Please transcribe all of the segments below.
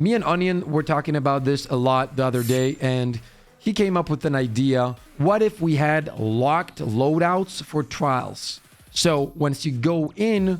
Me and Onion were talking about this a lot the other day, and he came up with an idea. What if we had locked loadouts for trials? So once you go in,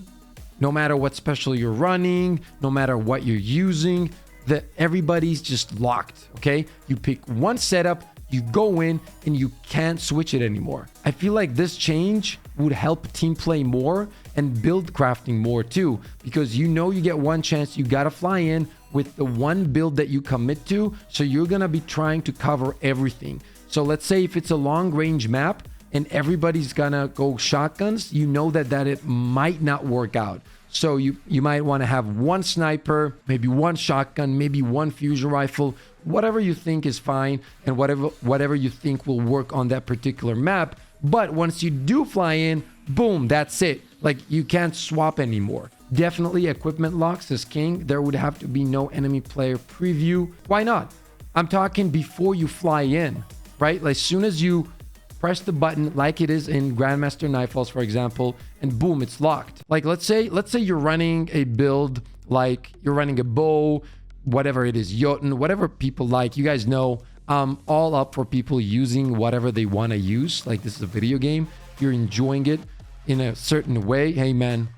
no matter what special you're running, no matter what you're using, that everybody's just locked, okay? You pick one setup, you go in, and you can't switch it anymore. I feel like this change would help team play more and build crafting more too, because you know you get one chance, you gotta fly in with the one build that you commit to, so you're gonna be trying to cover everything. So let's say if it's a long range map and everybody's gonna go shotguns, you know that it might not work out. So you might want to have one sniper, maybe one shotgun, maybe one fusion rifle, whatever you think is fine, and whatever you think will work on that particular map. But once you do fly in, boom, that's it. Like, you can't swap anymore. Definitely equipment locks is king. There would have to be no enemy player preview. Why not? I'm talking before you fly in, right? Like, as soon as you press the button, like it is in Grandmaster Nightfalls, for example, and boom, it's locked. Like, let's say you're running a build, like you're running a bow, whatever it is, Jotun, whatever people like. You guys know, all up for people using whatever they want to use. Like, this is a video game. If you're enjoying it in a certain way, hey man,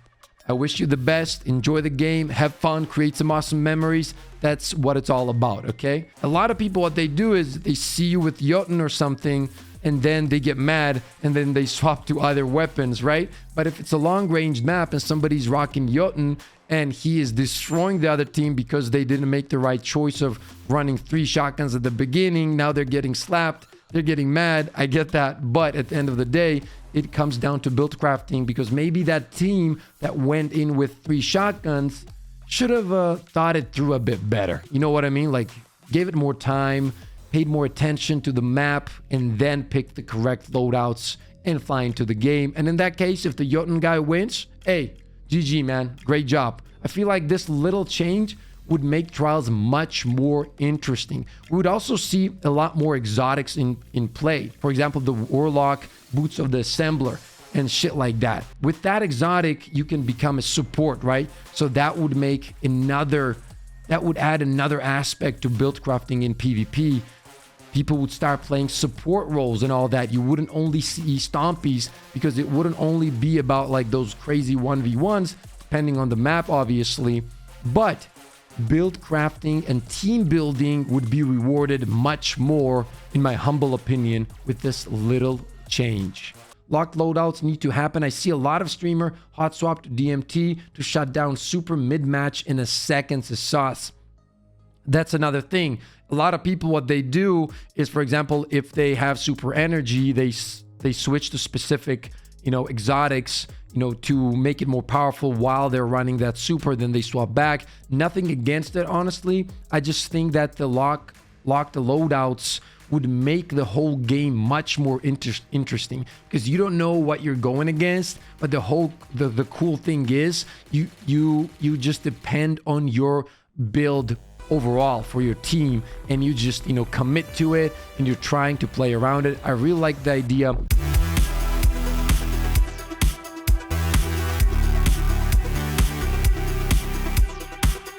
I wish you the best. Enjoy the game, have fun, create some awesome memories. That's what it's all about, okay? A lot of people, what they do is they see you with Jotun or something, and then they get mad, and then they swap to other weapons, right? But if it's a long-range map and somebody's rocking Jotun and he is destroying the other team because they didn't make the right choice of running 3 shotguns at the beginning, now they're getting slapped, they're getting mad. I get that, but at the end of the day, it comes down to build crafting, because maybe that team that went in with 3 shotguns should have thought it through a bit better. You know what I mean? Like, gave it more time, paid more attention to the map, and then picked the correct loadouts and fly into the game. And in that case, if the Jotun guy wins, hey, GG, man, great job. I feel like this little change would make trials much more interesting. We would also see a lot more exotics in play. For example, the Warlock, Boots of the Assembler, and shit like that. With that exotic, you can become a support, right? So that would add another aspect to build crafting in PvP. People would start playing support roles and all that. You wouldn't only see stompies, because it wouldn't only be about like those crazy 1v1s, depending on the map, obviously. But build crafting and team building would be rewarded much more, in my humble opinion, with this little change. Locked loadouts need to happen. I see a lot of streamer hot swap to DMT to shut down super mid-match in a second to sauce. That's another thing. A lot of people, what they do is, for example, if they have super energy, they switch to specific, exotics, to make it more powerful while they're running that super, then they swap back. Nothing against it, honestly. I just think that the locked loadouts would make the whole game much more interesting, because you don't know what you're going against. But the cool thing is you just depend on your build overall for your team, and you just commit to it, and you're trying to play around it. I really like the idea.